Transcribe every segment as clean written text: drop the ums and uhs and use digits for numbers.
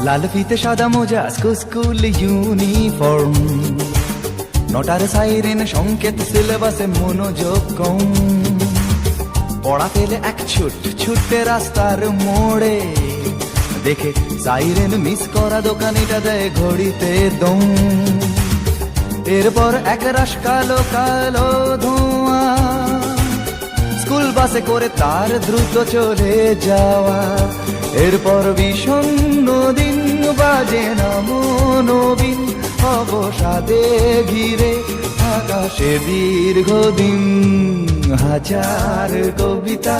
লাল ফিতে সাদা মোজা স্কুল ইউনিফর্ম, নটার সাইরেন সংকেত সিলেবাসে মনোযোগ কম। পড়া পেলে এক ছুটে রাস্তার মোড়ে, দেখে সাইরেন মিস করা দোকানিটা দেয় ঘড়িতে দম। এরপর এক রাশ কালো কালো ধোঁয়া, স্কুল বাসে করে তার দ্রুত চলে যাওয়া। এরপর বিষণ্ণ দিন বাজে না মনোবিন, অবসাদে ঘিরে আকাশে দীর্ঘদিন। হাজার কবিতা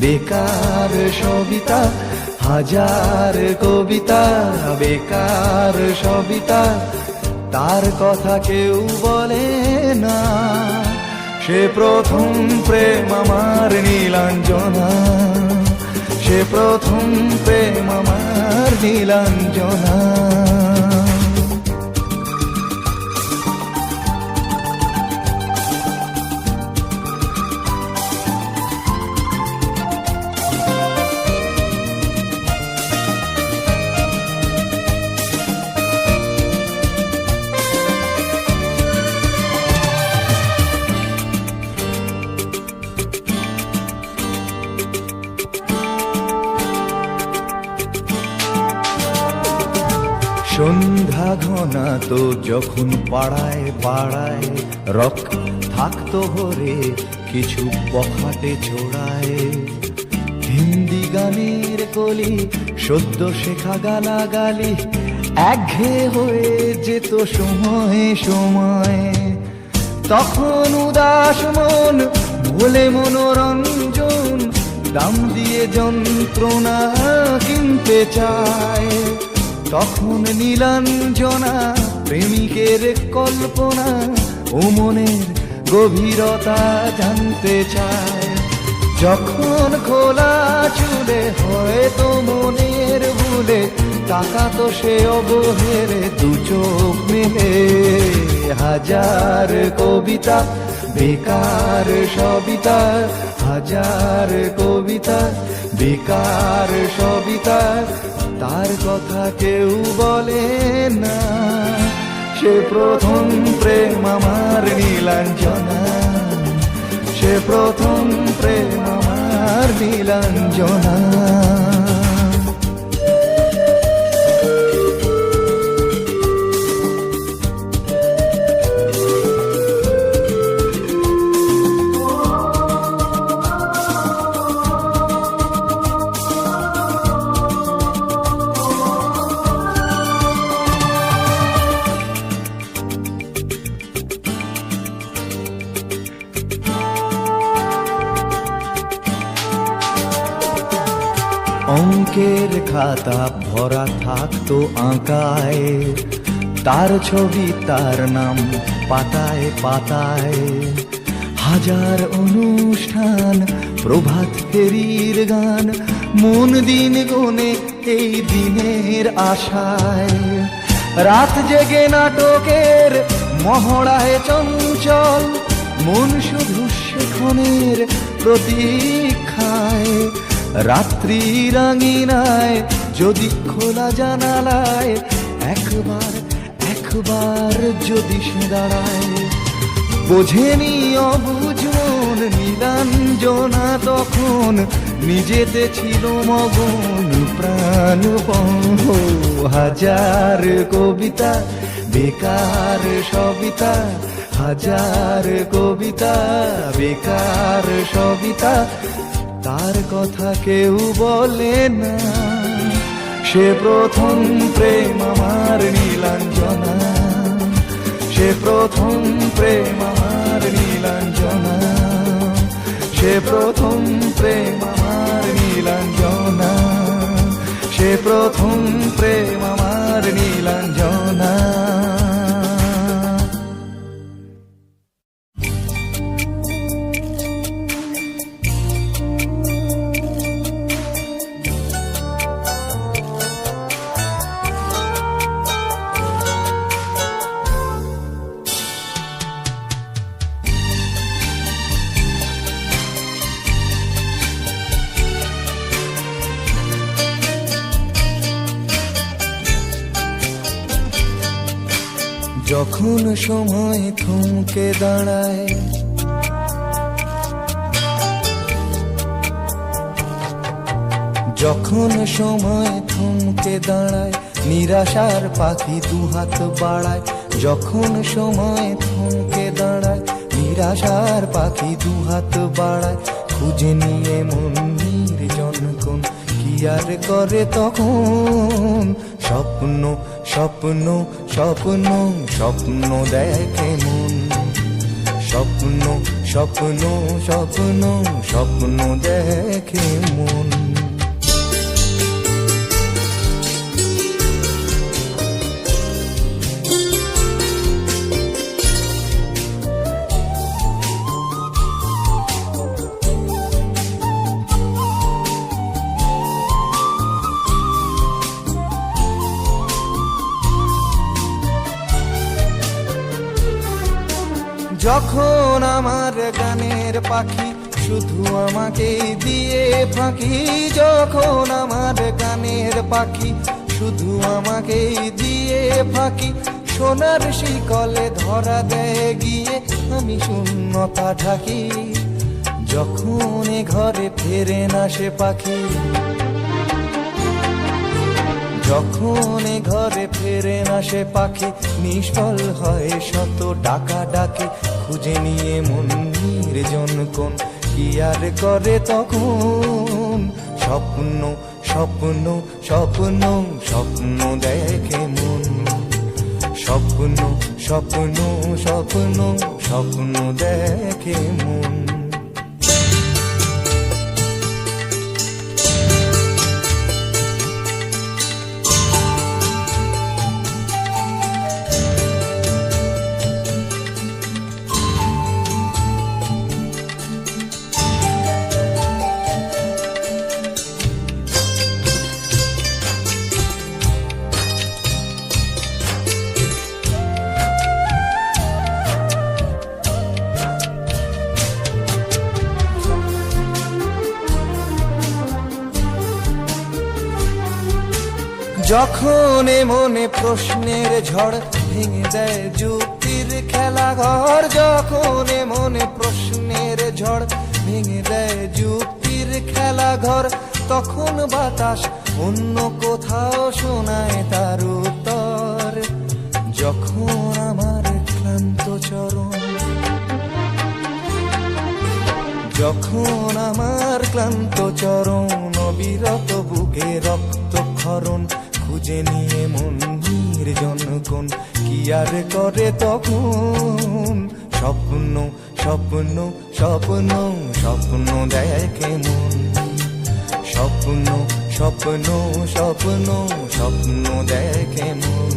বেকার সবিতা, হাজার কবিতা বেকার সবিতা, তার কথা কেউ বলে না। সে প্রথম প্রেম আমার নীলাঞ্জনা, সে প্রথম প্রেম আমার নীলাঞ্জনা। সন্ধ্যা ঘনা তো যখন পাড়ায় পাড়ায় রক থাকতো ভরে কিছু বখাটে ছোড়ায়। হিন্দি গানের কলি সদ্য শেখা গালাগালি একঘেয়ে হয়ে যেত সময়ে সময়ে। তখন উদাস মন বলে মনোরঞ্জন, দাম দিয়ে যন্ত্রণা কিনতে চায়। তখন নীলাঞ্জনা প্রেমিকের কল্পনা ও মনের গভীরতা জানতে চায়। যখন খোলা চুলে হয়তো মনের ভুলে তাকাতো সে অবহেলে দু চোখ মেলে। হাজার কবিতা বেকার সবিতা, হাজার কবিতা বেকার সবিতা, তার কথা কেউ বলে না। সে প্রথম প্রেম আমার নীলাঞ্জনা, সে প্রথম প্রেম আমার নীলাঞ্জনা। অঙ্কের খাতা ভরা থাকতো আঁকায়, তার ছবি তার নাম পাতায় পাতায়। হাজার অনুষ্ঠান প্রভাত ফেরির গান, মন দিন গুনে এই দিনের আশায়। রাত জেগে নাটকের মহড়ায় চঞ্চল, মন শুধু সেখানের প্রতীক্ষায়। রাত্রি রাঙিনায় যদি খোলা জানালায় একবার একবার যদি সে দাঁড়ায়। বোঝেনি অবুঝ মন নীলাঞ্জনা তখন, নিজেতে ছিল মগন প্রাণপণ। হাজার কবিতা বেকার সবিতা, হাজার কবিতা বেকার সবিতা, তার কথা কেউ বলে না। সে প্রথম প্রেম আমার নীলাঞ্জনা, সে প্রথম প্রেম আমার নীলাঞ্জনা, সে প্রথম প্রেম আমার নীলাঞ্জনা, সে প্রথম প্রেম আমার নীলাঞ্জনা। যখন সময় থমকে দাঁড়ায়, যখন সময় থমকে দাঁড়ায়, নিরাশার পাখি দুহাত বাড়ায়। যখন সময় থমকে দাঁড়ায়, নিরাশার পাখি দুহাত বাড়ায়। খুঁজে নিয়ে মন নির্জন কোন কি আর করে তখন। স্বপ্ন স্বপ্ন স্বপ্ন স্বপ্ন দেখে মন। স্বপ্ন স্বপ্ন স্বপ্ন স্বপ্ন দেখে মন। যখন আমার গানের পাখি শুধু আমাকে দিয়ে ফাঁকি, যখন আমার গানের পাখি শুধু আমাকে দিয়ে ফাঁকি। সোনার শিকলে ধরা দেয় গিয়ে আমি শূন্যতা ঢাকি। যখন এ ঘরে ফেরে না সে পাখি, যখন এ ঘরে ফেরে না সে পাখি, নিষ্ফল হয় শত ডাকা ডাকি। খুঁজে নিয়ে মন নির্জন কোন কি আর করে তখন। স্বপ্ন স্বপ্ন স্বপ্ন স্বপ্ন দেখে মন। স্বপ্ন স্বপ্ন স্বপ্ন স্বপ্ন দেখে মন। যখন মনে প্রশ্নের ঝড় ভেঙে দেয় যুক্তির খেলা ঘর। যখন মনে প্রশ্নের ঝড় ভেঙে দেয় যুক্তির খেলা ঘর, তখন বাতাস অন্য কোথাও শোনায় তার উত্তর। যখন আমার ক্লান্ত চরণ, যখন আমার ক্লান্ত চরণ, অবিরত বুকে রক্ত ক্ষরণ। খুঁজে নিয়ে মন নির্জন কোন কি আর করে তখন। স্বপ্ন স্বপ্ন স্বপ্ন স্বপ্ন দেখে মন। স্বপ্ন স্বপ্ন স্বপ্ন স্বপ্ন দেখে মন।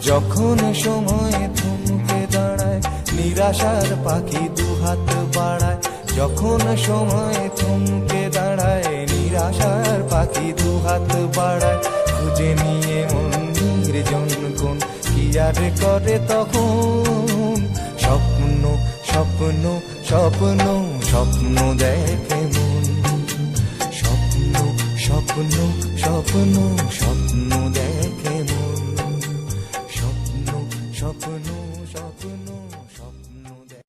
যখন সময় থমকে দাঁড়ায়, নিরাশার পাখি দুহাত বাড়ায়। যখন সময় থমকে দাঁড়ায়, নিরাশার পাখি দুহাত বাড়ায়। খুঁজে নিয়ে মন নির্জন কোন কি আর করে তখন। স্বপ্ন স্বপ্ন স্বপ্ন স্বপ্ন দেখে মন। স্বপ্ন স্বপ্ন স্বপ্ন স্বপ্ন দেখে মন। স্বপ্ন স্বপ্ন স্বপ্ন স্বপ্ন দেখে।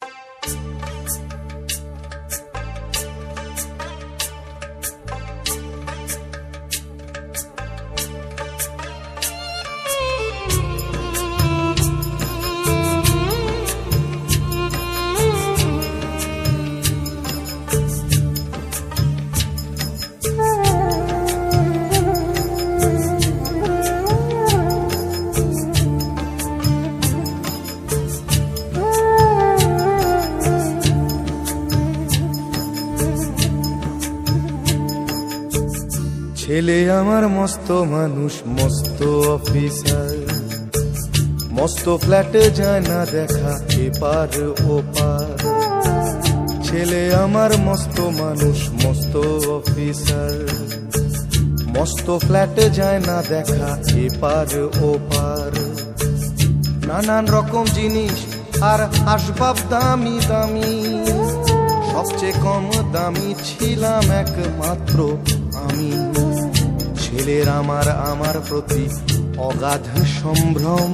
ছেলে আমার মস্ত মানুষ, মস্ত অফিসার, মস্ত ফ্ল্যাটে যায় না দেখা এপার ওপার। ছেলে আমার মস্ত মানুষ, মস্ত অফিসার, মস্ত ফ্ল্যাটে যায় না দেখা এপার ওপার। নানান রকম জিনিস আর আসবাব দামি দামি, সবচেয়ে কম দামি ছিলাম একমাত্র আমি। ছেলের আমার প্রতি অগাধ সম্ভ্রম,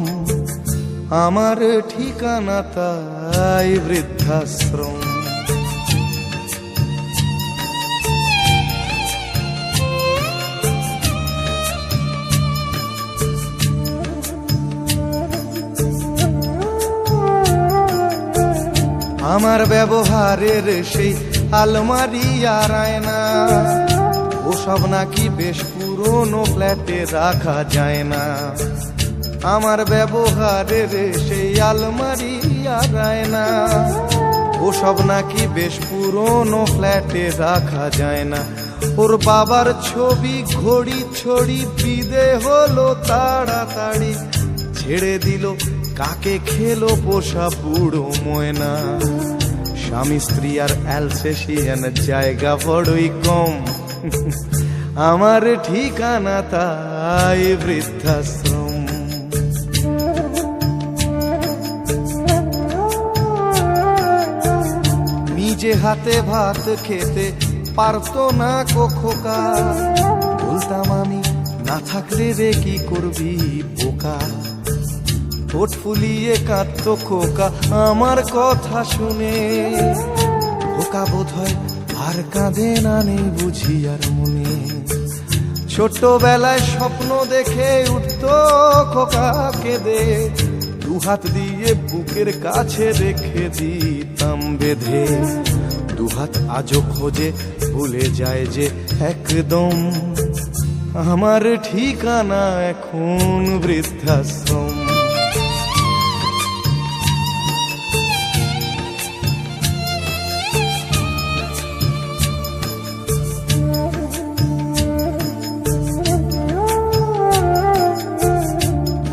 আমার ঠিকানা তাই বৃদ্ধাশ্রম। আমার ব্যবহারের সেই আলমারি আর আয়না, ওসব নাকি বেশ পুরনো ফ্ল্যাটে রাখা যায় না। আমার ব্যবহারের সেই আলমারি আর আয়না, ওসব নাকি বেশ পুরনো ফ্ল্যাটে রাখা যায় না। ওর বাবার ছবি ঘড়ি ছড়ি বিদে হলো তাড়াতাড়ি, ছেড়ে দিল কাকে খেলো পোষা বুড়ো ময়না। স্বামী স্ত্রী আর অ্যালসেশিয়ান জায়গা বড়ই কম, আমার ঠিকানা তাই বৃদ্ধাশ্রম। নিজে হাতে ভাত খেতে পারতো না খোকা, বলতাম আমি না থাকলে রে কি করবি বোকা। ঠোঁট ফুলিয়ে কাঁদতো খোকা আমার কথা শুনে, খোকা বোধহয় আর কাঁদে না নেই বুঝি আর মনে। ছোটবেলায় স্বপ্ন দেখে উঠতো খোকা কেঁদে, দুহাত দিয়ে বুকের কাছে রেখে দিতাম বেঁধে। দুহাত আজও খোঁজে ভুলে যায় যে একদম, আমার ঠিকানা এখন বৃদ্ধাশ্রম।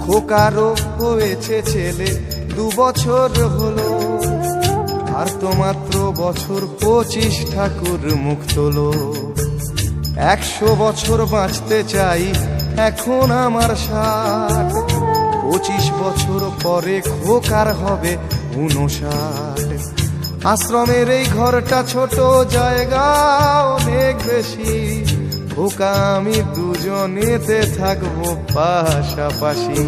খোকারও হয়েছে ছেলে 2 বছর হলো, আর তো মাত্র বছর 25 ঠাকুর মুখ তোলো। 100 বছর বাঁচতে চাই এখন আমার 60, 25 বছর পরে খোকার হবে 59। আশ্রমের এই ঘরটা ছোট, জায়গা অনেক বেশি, খোকা আমি দুজনেতে থাকবো পাশাপাশি।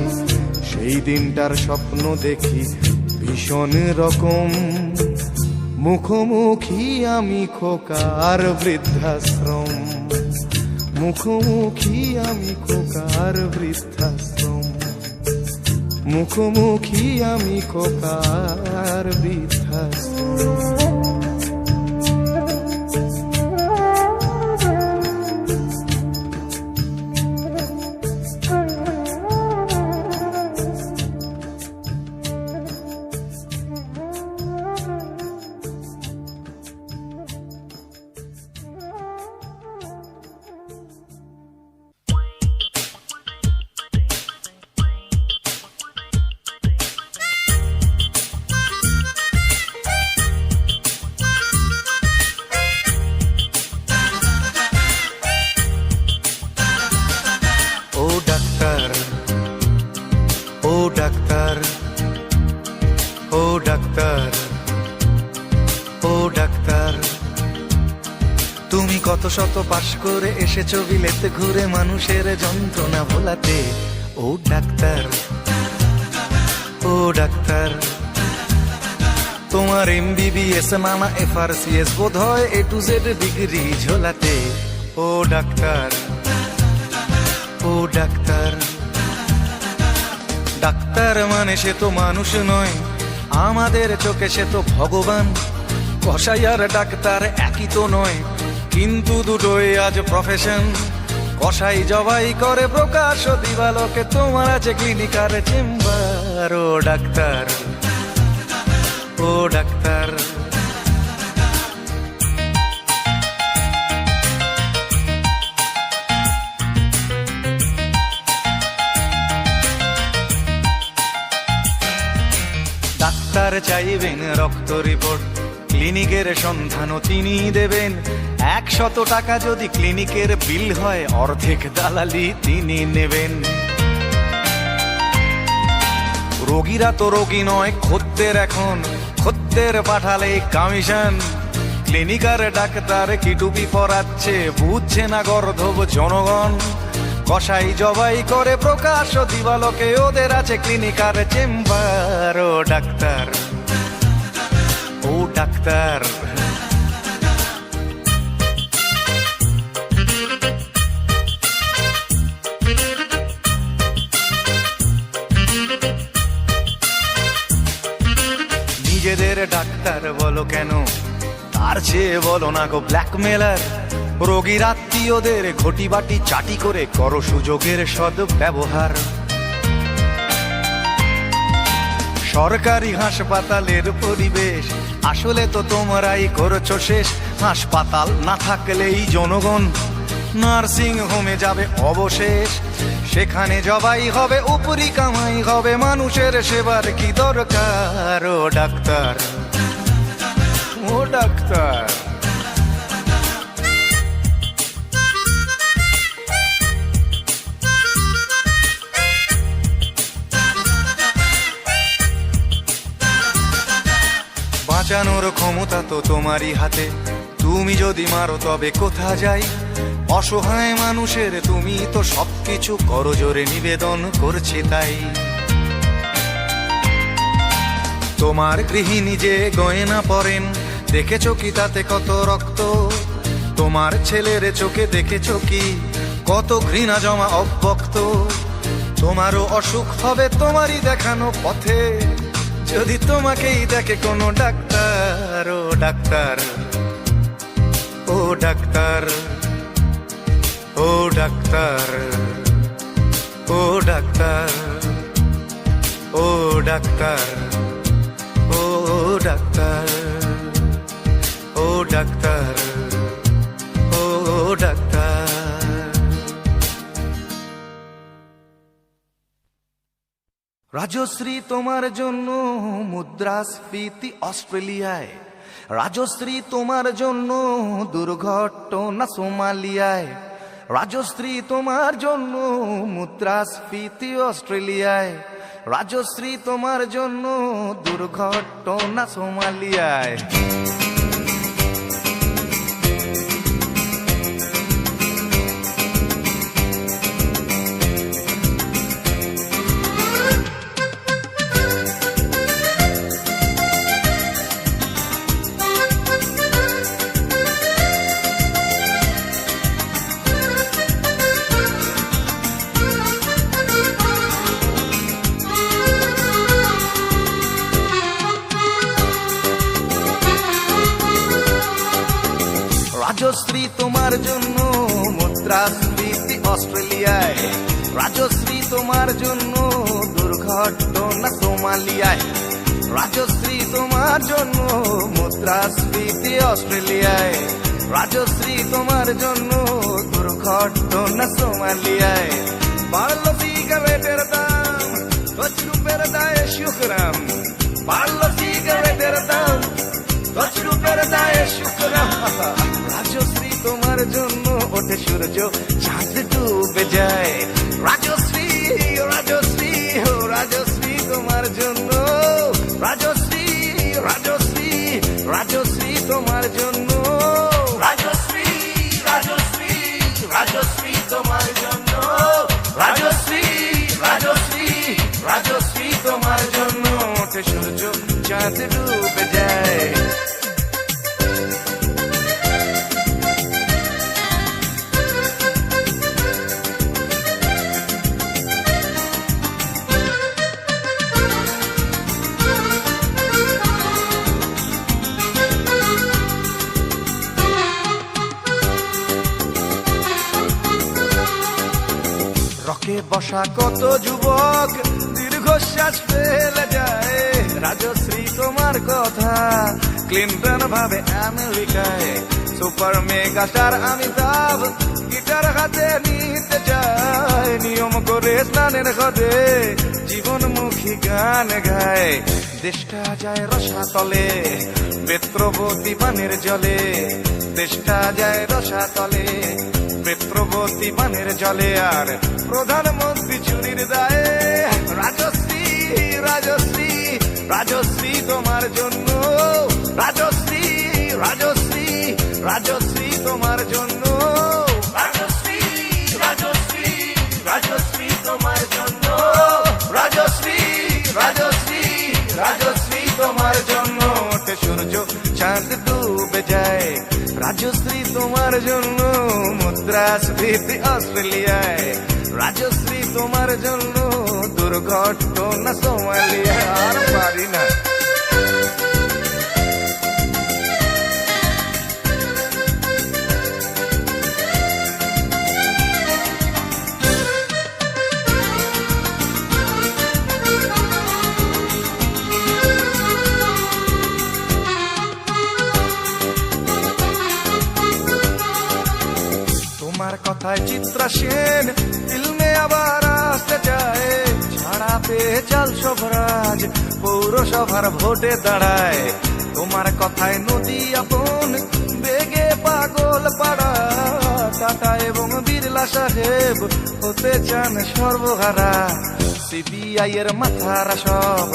সেই দিনটার স্বপ্ন দেখি ভীষণ রকম, মুখোমুখি আমি খোকার বৃদ্ধাশ্রম। মুখোমুখি আমি খোকার বৃদ্ধাশ্রম, মুখোমুখি আমি খোকার বৃদ্ধাশ্রম। তুমি কত শত পাশ করে এসেছো বিলেতে ঘুরে মানুষের যন্ত্রণা ভোলাতে। ও ডাক্তার, ও ডাক্তার, তোমার MBBS নানা FRCS বোধ হয় A to Z ডিগ্রি ঝোলাতে। ও ডাক্তার, ও ডাক্তার, ডাক্তার মানে সে তো মানুষ নয়, আমাদের চোখে সে তো ভগবান। কসাই আর ডাক্তার একই তো নয়, কিন্তু দুটোই আজ প্রফেশন। কসাই জবাই করে প্রকাশ দিবালোকে, তোমার আছে ক্লিনিকার চেম্বার। ও ডাক্তার, ও ডাক্তার, ডাক্তার চাইবেন রক্ত রিপোর্ট, ক্লিনিকের সন্ধানও তিনি দেবেন। 100 টাকা যদি ক্লিনিকের বিল হয়, অর্ধেক দালালি তিনি নেবেন। রোগীরা তো রোগী নয় খদ্দের, এখন খদ্দের পাঠালে কমিশন। ক্লিনিকার ডাক্তার কি টুপি পরাচ্ছে, বুঝছে না গর্ধব জনগণ। কসাই জবাই করে প্রকাশ দিবালোকে, ওদের আছে ক্লিনিক আর চেম্বার। ও ডাক্তার, ও ডাক্তার, নিজেদের ডাক্তার বলো কেন, তার চেয়ে বলো না গো ব্ল্যাকমেলার। রোগীর আত্মীয়দের ঘটি বাটি চাটি করে করো সুযোগের সদ্ব্যবহার। সরকারি হাসপাতালের পরিবেশ আসলে তো তোমরাই করছো শেষ। হাসপাতাল না থাকলেই জনগণ নার্সিং হোমে যাবে অবশেষ। সেখানে জবাই হবে, উপরি কামাই হবে, মানুষের সেবার কি দরকার। ও ডাক্তার, ও ডাক্তার, বাঁচানোর ক্ষমতা তো তোমারই হাতে, তুমি যদি মারো তবে কোথা যাই। অসহায় মানুষের তুমি তো সবকিছু করো জোরে, নিবেদন করছি তাই। তোমার গৃহিণী যে গয়না পরেন, দেখেছো কি তাতে কত রক্ত? তোমার ছেলের চোখে দেখেছো কি কত ঘৃণা জমা অব্যক্ত? তোমারও অসুখ হবে তোমারই দেখানো পথে, যদি তোমাকেই দেখে কোনো ডাক্তার। ও ডাক্তার, ও ডাক্তার, ও ডাক্তার, ও ডাক্তার, ও ডাক্তার, ও ডাক্তার, ও ডাক্তার, ও ডাক্তার। রাজশ্রী তোমার জন্য মুদ্রাস্ফীতি অস্ট্রেলিয়ায়, রাজশ্রী তোমার জন্য দুর্ঘটনা সোমালিয়ায়, রাজশ্রী তোমার জন্য মুদ্রাস্ফীতি অস্ট্রেলিয়ায়, রাজশ্রী তোমার জন্য দুর্ঘটনা সোমালিয়ায়। রাজশ্রী তোমার জন্য মুদ্রাস্ফীতি অস্ট্রেলিয়ায়, রাজশ্রী তোমার জন্য দুর্ঘটনা সোমালিয়ায়, রাজশ্রী তোমার জন্য মুদ্রাস্ফীতি অস্ট্রেলিয়ায়, রাজশ্রী তোমার জন্য দুর্ঘটনা সোমালিয়ায়। বাড়লো সিগারেটের দাম, 10 রুপের দায়ে শুকরাম, বাড়লো সিগারেটের দাম, 10 রুপের দায়ে শুকরাম। রাজশ্রী তোমার জন্য ওঠে সূর্য, চাঁদ ডুবে যায়। রাজশ্রী, রাজশ্রী, ও রাজশ্রী তোমার জন্য, রাজশ্রী, রাজশ্রী, রাজশ্রী তোমার জন্য, রাজশ্রী, রাজশ্রী, রাজশ্রী তোমার জন্য, রাজশ্রী, রাজশ্রী, রাজশ্রী তোমার জন্য ওঠে সূর্য, চাঁদ ডুবে যায়। রকে বসা কত যুবক দীর্ঘশ্বাস ফেলে যায়। রাজশ্রী তোমার কথা ক্লিন্টন ভাবে আমেরিকায়, super mega star Amitabh guitar হাতে নিতে চায়। নিয়ম করে স্নানের ঘরে জীবনমুখী গান গায়। দেশটা যায় রসাতলে বেত্রবতী পানের জলে, দেশটা যায় রসাতলে বেত্রবতী পানের জলে। আর প্রধানমন্ত্রী চুরির দায়ে। রাজশ্রী, রাজশ্রী, রাজশ্রী তোমার জন্য, রাজশ্রী, রাজশ্রী, রাজশ্রী তোমার জন্য, রাজশ্রী, রাজশ্রী, রাজশ্রী তোমার জন্য মুদ্রাস্ফীতি অস্ট্রেলিয়ায়, রাজশ্রী তোমার জন্য দুর্ঘটনা সোমালিয়া। আর পারি না। তোমার কথায় চিত্রা সেন ফিল্মে আবার আসতে চায়, ছাড়া পেয়ে চাল সবরাজ পৌরসভার ভোটে দাঁড়ায়। তোমার কথায় নদী আপন বেগে পাগল পাড়া, টাটা এবং বিড়লা সাহেব হতে চান সর্বহারা। সিবিআই এর মাথারা সব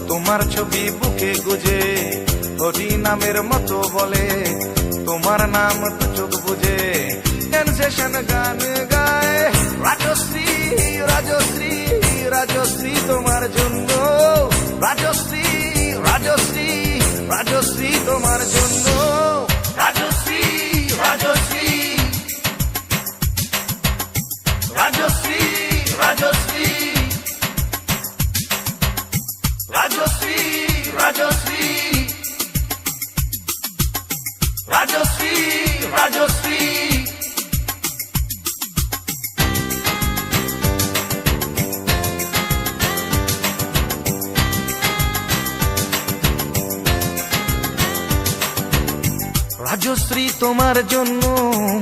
তোমার ছবি বুকে গুজে, হরি নামের মতো বলে তোমার নাম তো চোখ বুঝে। সেনসেশন গান গায় রাজশ্রী, রাজশ্রী, রাজশ্রী তোমার জন্য, রাজশ্রী, রাজশ্রী, রাজশ্রী তোমার জন্য, রাজশ্রী, রাজশ্রী, রাজশ্রী, রাজশ্রী, রাজশ্রী, রাজশ্রী, রাজশ্রী, রাজশ্রী। রাজশ্রী তোমার জন্য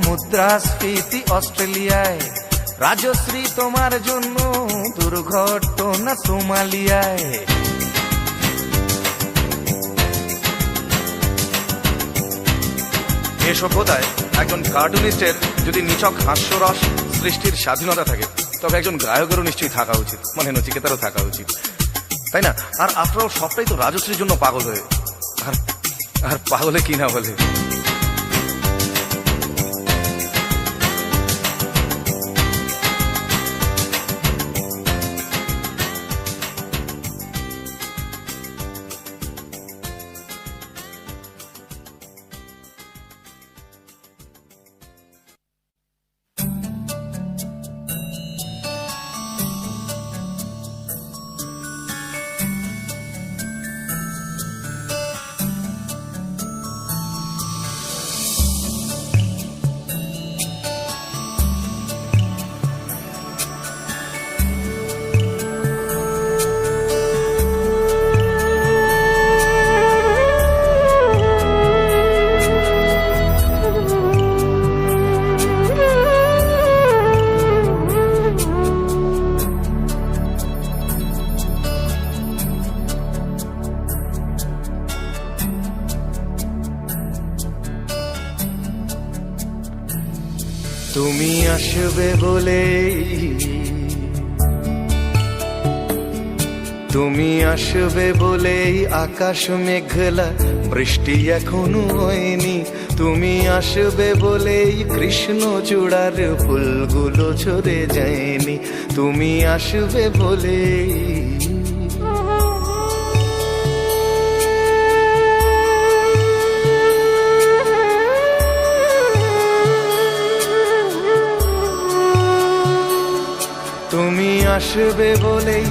মুদ্রাস্ফীতি অস্ট্রেলিয়ায়, রাজশ্রী তোমার জন্য দুর্ঘটনা সোমালিয়ায়। এ সভ্যতায় একজন কার্টুনিস্টের যদি নিছক হাস্যরস সৃষ্টির স্বাধীনতা থাকে, তবে একজন গায়কেরও নিশ্চয়ই থাকা উচিত, মানে নচিকেতারও থাকা উচিত, তাই না? আর আফটার সবটাই তো রাজশ্রীর জন্য পাগল হয়ে, আর পাগলে কি না বলে। তুমি আসবে বলেই, তুমি আসবে বলেই আকাশ মেঘলা, বৃষ্টি এখনো হয়নি। তুমি আসবে বলেই কৃষ্ণ চূড়ার ফুলগুলো ঝরে যায়নি। তুমি আসবে বলেই তুমি আসবে বলেই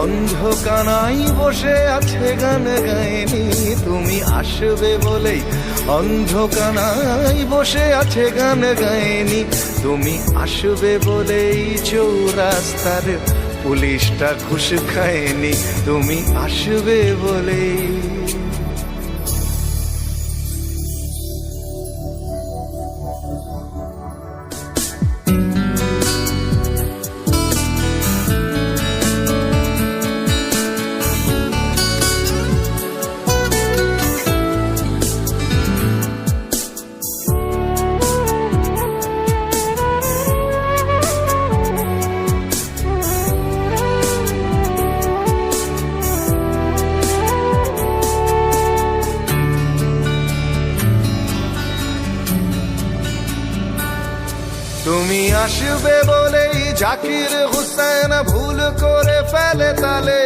অন্ধকানাই বসে আছে গান গায়নি। তুমি আসবে বলেই অন্ধকানাই বসে আছে গান গায়নি। তুমি আসবে বলেই চৌরাস্তার পুলিশটা ঘুষ খায়নি। তুমি আসবে বলেই তুমি আসবে বলেই জাকির হুসেন ভুল করে ফেলে তালে।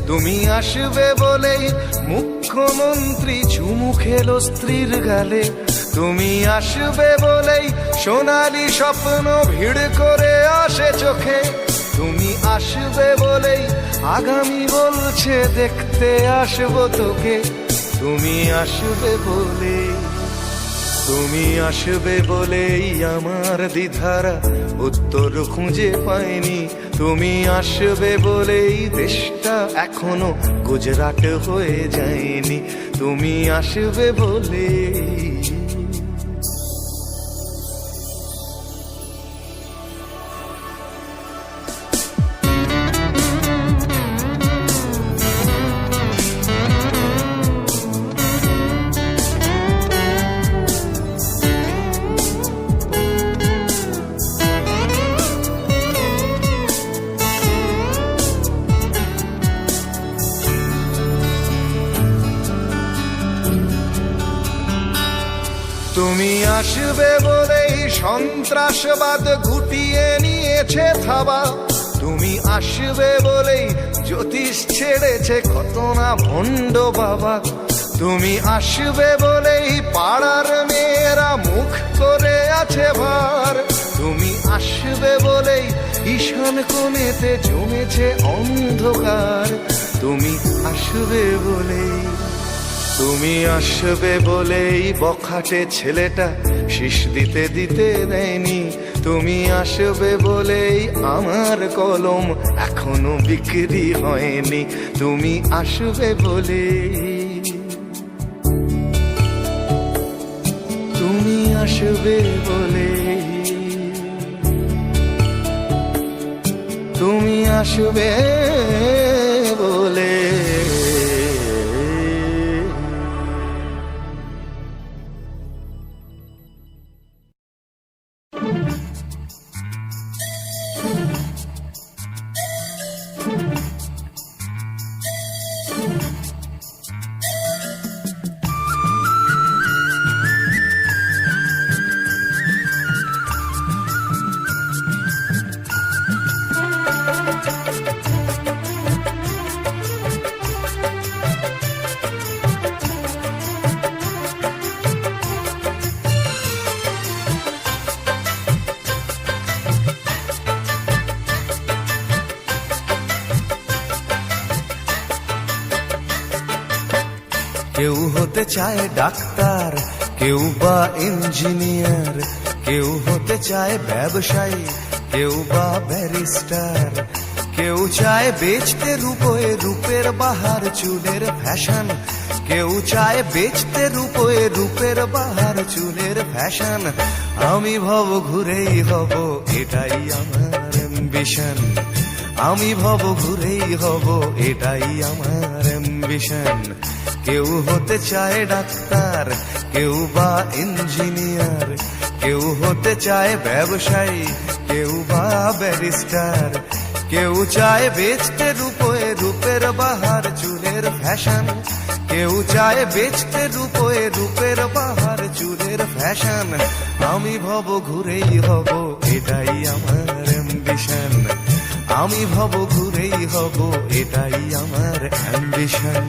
তুমি আসবে বলেই মুখ্যমন্ত্রী চুমু খেলো স্ত্রীর গালে, তুমি আসবে বলেই সোনালি স্বপ্ন ভিড় করে আসে চোখে, তুমি আসবে বলেই আগামী বলছে দেখতে আসবো তোকে, তুমি আসবে বলে, তুমি আসবে বলেই আমার দ্বিধারা উত্তর খুঁজে পাইনি, তুমি আসবে বলেই দেশটা এখনো গুজরাট হয়ে যায়নি, তুমি আসবে বলে। তুমি আসবে বলেই সন্ত্রাসবাদ গুটিয়ে নিয়েছে থাবা, তুমি আসবে বলেই জ্যোতিষ ছেড়েছে কত না ভণ্ড বাবা, তুমি আসবে বলেই পাড়ার মেয়েরা মুখ করে আছে ভার, তুমি আসবে বলেই ঈশান কোণেতে জমেছে অন্ধকার, তুমি আসবে বলেই, তুমি আসবে বলেই বখাটে ছেলেটা শীষ দিতে দিতে দেয়নি, তুমি আসবে বলেই আমার কলম এখনো বিক্রি হয়নি, তুমি আসবে বলে, তুমি আসবে বলে, তুমি আসবে বলে। কেউ হতে চায় ডাক্তার, কেউ বা ইঞ্জিনিয়ার, কেউ হতে চায় ব্যবসায়ী, কেউ বা ব্যারিস্টার, কেউ চায় বেচতে রূপে রূপের বাহার চুলের ফ্যাশন, কেউ চায় বেচতে রূপে রূপের বাহার চুলের ফ্যাশন, আমি ভব ঘুরেই হব এটাই আমার অ্যাম্বিশন, আমি ভব ঘুরেই হব এটাই আমার অ্যাম্বিশন। কেউ হতে চায় ডাক্তার, কেউ বা ইঞ্জিনিয়ার, কেউ হতে চায় ব্যবসায়ী, কেউ বা ব্যারিস্টার, কেউ চায় বেচতে রূপে রূপের বাহার চুলের ফ্যাশন, কেউ চায় বেচতে রূপে রূপের বাহার চুলের ফ্যাশন, আমি ভব ঘুরেই হব এটাই আমার অ্যাম্বিশন, আমি ভব ঘুরেই হব এটাই আমার অ্যাম্বিশন।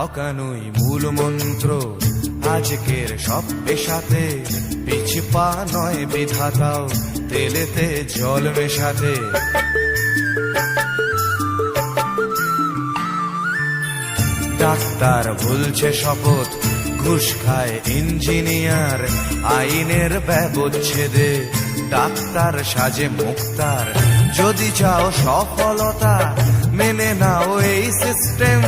ঠকানোই মূল মন্ত্র আজকের সব পেশাতে, পিছু পা নয় বিধাতাও তেলেতে জল মেশাতে। ডাক্তার ভুলছে শপথ, ঘুষ খায় ইঞ্জিনিয়ার, আইনের ব্যবচ্ছেদে ডাক্তার সাজে মুক্তার। যদি চাও সফলতা মেনে নাও এই সিস্টেম,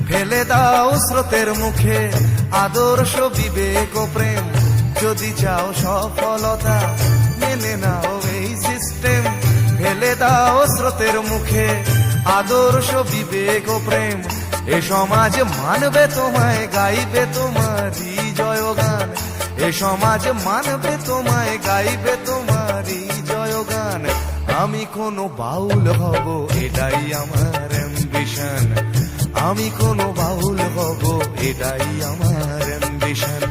ফেলে দাও স্রোতের মুখে আদর্শ বিবেক ও প্রেম। যদি চাও সফলতা মেনে নাও এই সিস্টেম, ফেলে দাও স্রোতের মুখে আদর্শ বিবেক ও প্রেম। এ সমাজ মানবে তোমায়, গাইবে তোমারই জয়গান। এ সমাজ মানবে তোমায়, গাইবে তোমারই জয়গান। আমি কোনো বাউল হব, এটাই আমার অ্যাম্বিশন। আমি কোনো বাউল হব, এটাই আমার অ্যাম্বিশন।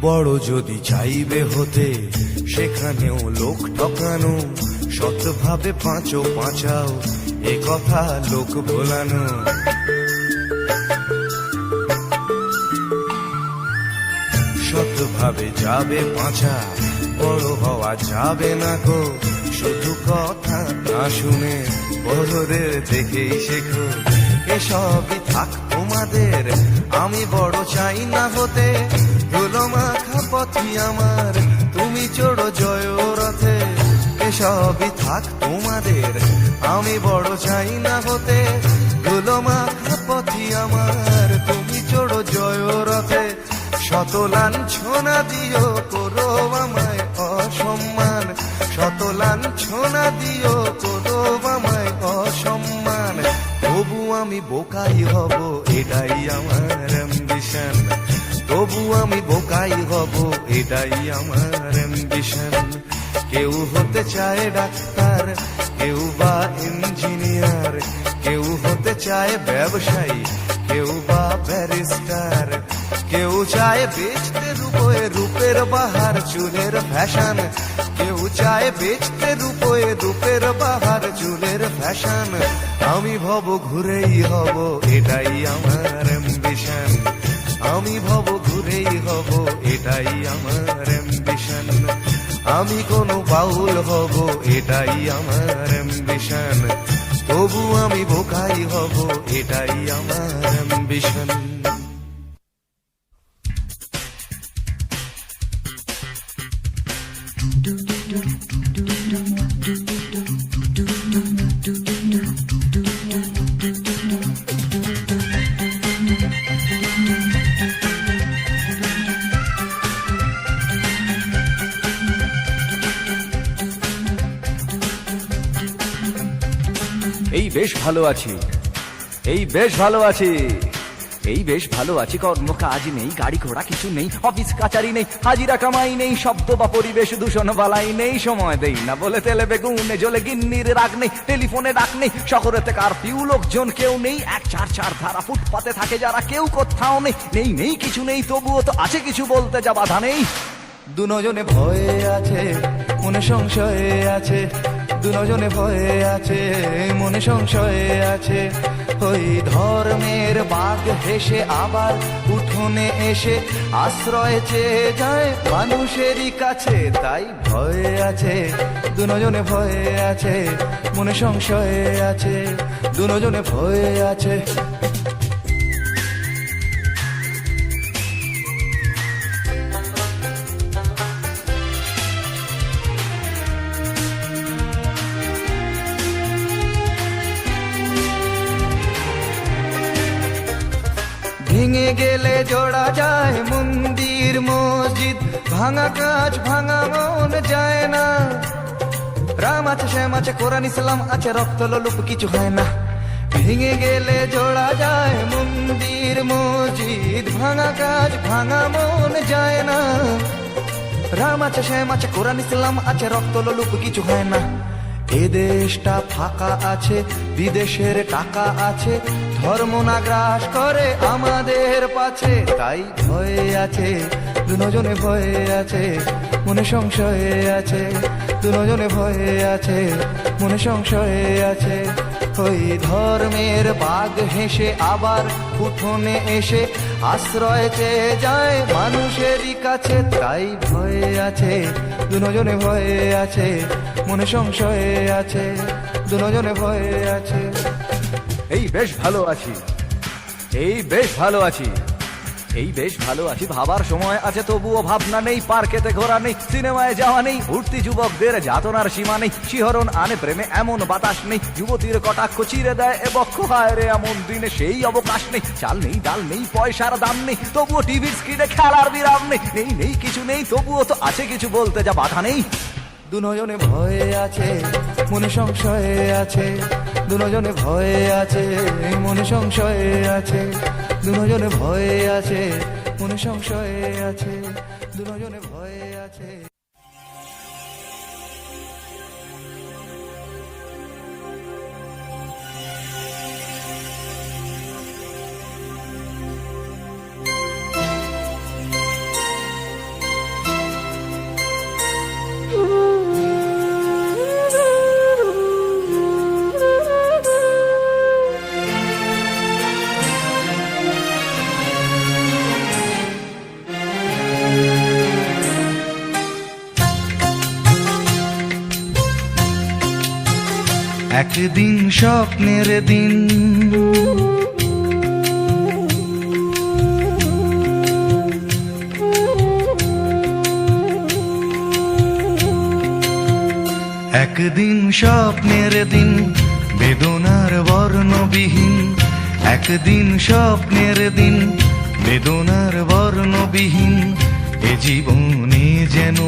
বড় যদি চাইবে হতে, সেখানেও লোক ঠকানো, সৎভাবে পাঁচো পাঁচাও, এ কথা লোক ভোলানো। সৎভাবে যাবে পাঁচা, বড় হওয়া যাবে না গো। শুধু কথা না শুনে বড়দের দেখেই শেখো। এসবই থাক তোমাদের, আমি বড় চাই না হতে। ধুলো মাখা পথই আমার, তুমি চড়ো জয় রথে। এসবই থাক তোমাদের, আমি বড় চাই না হতে। ধুলো মাখা পথই আমার, তুমি চড়ো জয় রথে। শত লাঞ্ছনা দিও, করো আমায় অসম্মান। শত লাঞ্ছনা দিও, করো আমায় অসম্মান। তবু আমি বোকাই হব, এটাই আমার অ্যাম্বিশন। তবু আমি বোকাই হব, এটাই আমার অ্যাম্বিশন। কেউ হতে চায় ডাক্তার, কেউ বা ইঞ্জিনিয়ার, কেউ হতে চায় ব্যবসায়ী, কেউ বা ব্যারিস্টার। কেউ চায় বেচতে রূপে রূপের বাহার, চুলের ফ্যাশন। কেউ চায় বেচতে রূপে রূপের বাহার, চুলের ফ্যাশন। আমি ভব ঘুরেই হব, এটাই আমার অ্যাম্বিশন। আমি ভব ঘুরেই হব, এটাই আমার অ্যাম্বিশন। আমি কোনো বাউল হব, এটাই আমার অ্যাম্বিশন। তবু আমি বোকাই হব, এটাই আমার অ্যাম্বিশন। এই বেশ ভালো আছি, এই বেশ ভালো আছি, এই বেশ ভালো আছি। কর্ম কাজ নেই, গাড়ি ঘোড়া কিছু নেই, অফিস কাচারি নেই, হাজিরা কামাই নেই, শব্দ বা পরিবেশ দূষণ বালাই নেই। সময় দেই না বলে তেলে বেগুনে জ্বলে গিন্নির রাগ নেই, টেলিফোনে ডাক নেই, শহরেতে কারফিউ লোকজন কেউ নেই। 1-4-4 ধারা ফুটপাতে থাকে যারা, কেউ কোথাও নেই। নেই নেই কিছু নেই, তবুও তো আছে কিছু, বলতে যা বাধা নেই। দুজনে ভয়ে আছে, মনে সংশয়ে আছে। দুজনে ভয়ে আছে, মনে সংশয়ে আছে। ওই ধর্মের বাঘ হেসে আবার উঠোনে এসে আশ্রয় চেয়ে যায় মানুষেরই কাছে। তাই ভয়ে আছে, দুজনে ভয়ে আছে, মনে সংশয়ে আছে। দুজনে ভয়ে আছে। ভেঙে গেলে জোড়া যায় মন্দির মসজিদ, ভাঙা কাজ ভাঙা মন যায় না। রাম আছে, শ্যাম আছে, কোরআন ইসলাম আছে, রক্ত লোলুপ কিছু হয় না। ভেঙে গেলে জোড়া যায় মন্দির মসজিদ, ভাঙা কাজ ভাঙা মন যায় না। রাম আছে, শ্যাম আছে, কোরআন ইসলাম আছে, রক্ত লোলুপ কিছু হয় না। এ দেশটা ফাঁকা আছে, বিদেশের টাকা আছে, ধর্ম না গ্রাস করে আমাদের পাছে। তাই ভয়ে আছে, দুজনে ভয়ে আছে, মনে সংশয়ে আছে। দুজনে ভয়ে আছে, মনে সংশয়ে আছে। ওই ধর্মের বাঘ হেসে আবার উঠোনে এসে আশ্রয় চেয়ে যায় মানুষেরই কাছে। তাই ভয়ে আছে, দুজনে ভয়ে আছে, মনে সংশয়ে আছে। দুজনে ভয়ে আছে। এই বেশ ভালো আছি, এই বেশ ভালো আছি, এই বেশ ভালো আছি। ভাবার সময় আছে তবুও ভাবনা নেই, পার্কেতে ঘোরা নেই, সিনেমায় যাওয়া নেই, উঠতি যুবকদের যাতনার সীমা নেই, শিহরণ আনে প্রেমে এমন বাতাস নেই, যুবতীর কটাক্ষ চিরে দেয় এ বক্ষ, হায় রে এমন দিনে সেই অবকাশ নেই। চাল নেই ডাল নেই পয়সার দাম নেই, তবুও টিভির স্ক্রিনে খেলার বিরাম নেই, নেই নেই কিছু নেই তবুও তো আছে কিছু বলতে যা বাধা নেই। দুজনে ভয়ে আছে, মনে সংশয়ে আছে, দুজনে ভয়ে আছে, মনে সংশয়ে আছে, দুজনে ভয়ে আছে, মনে সংশয়ে আছে, দুজনে ভয়ে আছে। একদিন স্বপ্নের দিন, একদিন স্বপ্নের দিন, বেদনার বর্ণবিহীন, একদিন স্বপ্নের দিন, বেদনার বর্ণবিহীন। এ জীবনে যেন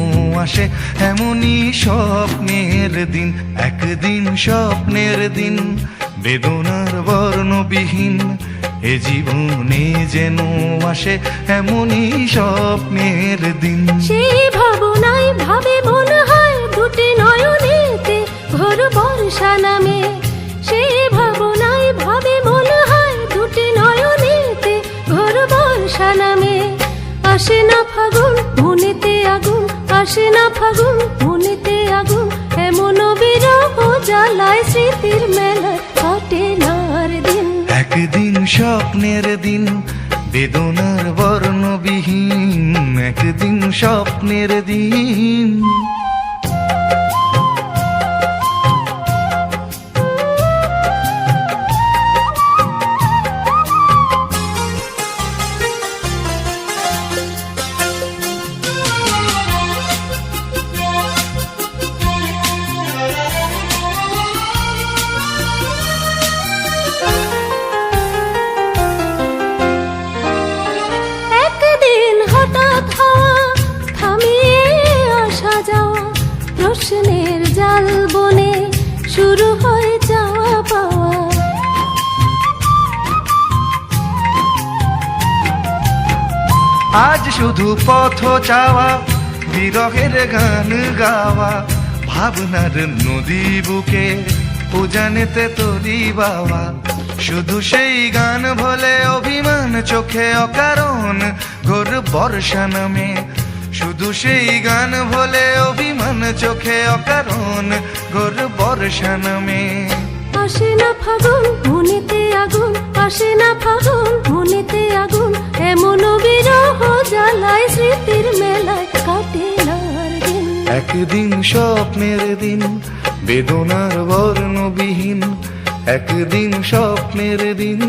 আসে এমনই স্বপ্নের দিন, একদিন স্বপ্নের দিন, বেদনার বর্ণবিহীন। এ জীবনে যেন আসে এমনই স্বপ্নের দিন। সেই ভাবনায় ভাবে মনে হয় দুটি নয়নেতে ঘোর বর্ষা নামে, সেই ভাবনায় ভাবে মনে হয় দুটি নয়নেতে ঘোর বর্ষা নামে। আসে না ফাগুন মনেতে আগুন, আসে না ফাগুন মনেতে আগুন, এমন বিরহ জ্বালায় স্মৃতির মেলা কাটে না আর দিন। একদিন স্বপ্নের দিন, বেদনার বর্ণবিহীন, একদিন স্বপ্নের দিন। প্রশ্নের জাল বনে শুরু হয় যাওয়া পাওয়া, আজ শুধু পথ চাওয়া, বিরহের গান গাওয়া, ভাবনার নদী বুকে উজানেতে তরি বাওয়া। শুধু সেই গান ভোলে অভিমান চোখে অকারণ ঘোর বর্ষা নামে, শুধু সেই গান ভোলে অভিমান চোখে অকারণ ঘোর বর্ষা নামে। আসে না ফাগুন মনেতে আগুন, আসে না ফাগুন মনেতে আগুন, এমন বিরহ জ্বালায় স্মৃতির মেলায় কাটে না আর দিন। একদিন স্বপ্নের দিন, বেদনার বর্ণবিহীন, একদিন স্বপ্নের দিন।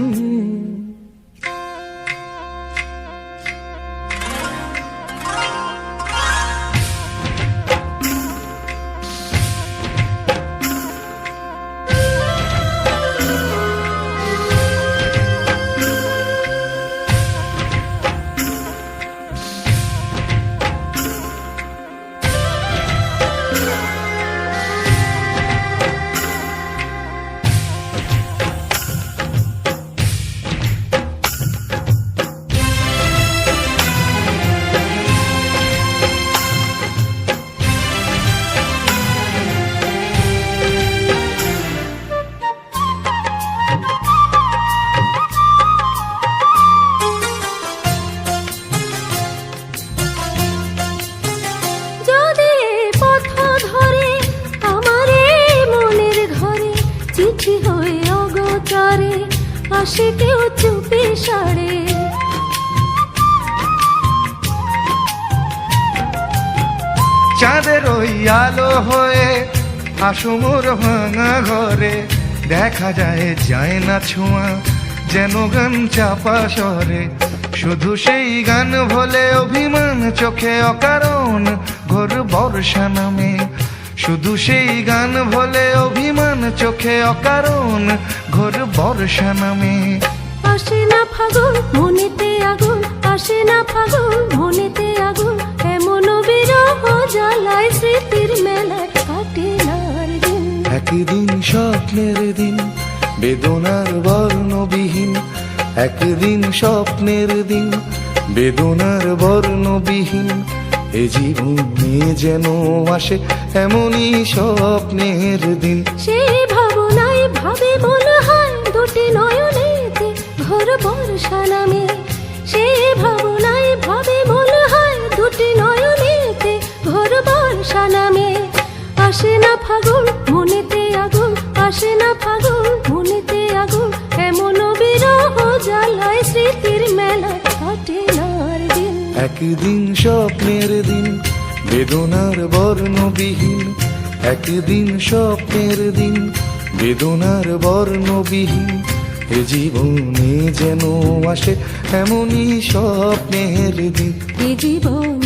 আসে কেউ চুপি সারে, চাঁদের ওই আলো হয়ে আসো মোর ভাঙা ঘরে, দেখা যায় না ছোঁয়া, যেন গান চাপা স্বরে, শুধু সেই গান ভোলে অভিমান চোখে অকারণ ঘোর বর্ষা নামে, শুধু সেই গান ভোলে অভিমান চোখে অকারণ ঘোর বর্ষা নামে। আসে না ফাগুন মনেতে আগুন, আসে না ফাগুন মনেতে আগুন, এমন বিরহ জ্বালায় স্মৃতির মেলায় কাটে না আর দিন। একদিন স্বপ্নের দিন বেদনার বর্ণবিহীন, একদিন স্বপ্নের দিন বেদনার বর্ণবিহীন, এ জীবনে যেন আসে এমনই স্বপ্নের দিন। সেই ভাবনায় ভাবে মনে হয় দুটি নয়নেতে ঘোর বর্ষা নামে, সেই ভাবনায় ভাবে মনে হয় দুটি নয়নেতে ঘোর বর্ষা নামে। আসে না ফাগুন মনেতে আগুন, আসে না ফাগুন মনেতে আগুন, এমন বিরহ জ্বালায় স্মৃতির মেলা কাটে না আর দিন। একদিন স্বপ্নের দিন বেদনার বর্ণবিহীন, একদিন স্বপ্নের দিন বেদনার বর্ণবিহীন, এ জীবনে যেন আসে এমনই স্বপ্নের দিন। এ জীবন